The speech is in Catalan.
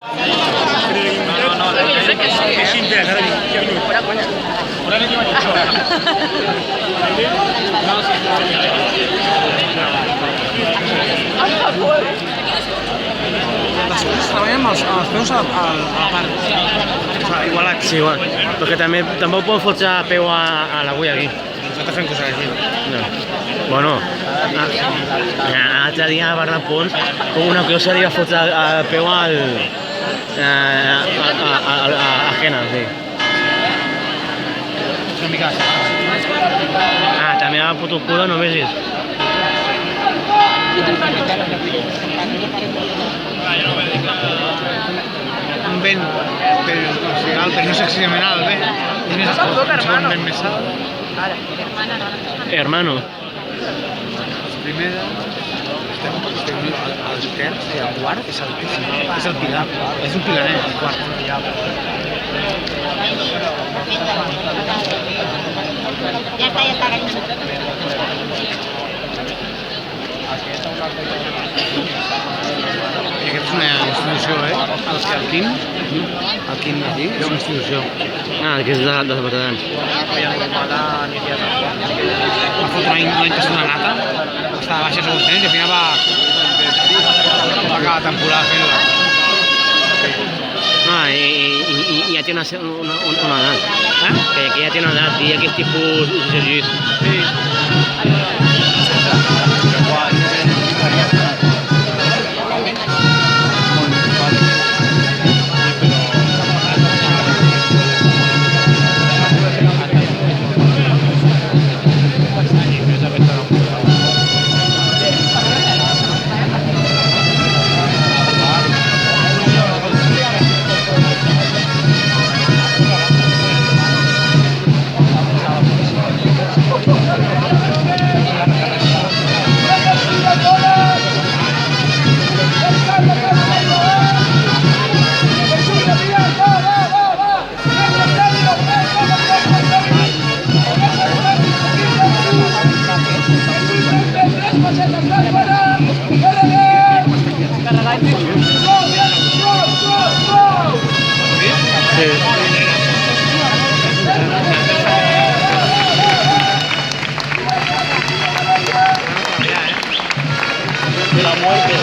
Es simple, Les coses treballen amb els peus a la part. O sigui, igualats. Sí, igual. Perquè també tampoc poden fotre peu a l'avui aquí. Nosaltres fem coses així. No. Bueno, l'altre dia a Bernat Pons, com una cosa li va fotre el peu al Jena, sí. És una mica... També a Putucuda no vegis. Un vent considerable, però no és excessivament alt, bé. És més un vent més alt. Hermano. Les primeres... Estem al terç i el quart és altíssim. És el pilar. És un pilaret, el quart. Ya está. I aquesta és una institució, el Quim d'aquí és una institució. Que és de Zapatadans. Va fotre l'any passat una nata, estava baixa segons temps i al final va acabar la temporada fent-la. I ja té una edat. Que ja té una edat, i aquest tipus d'exercicis. Sí. la muerte.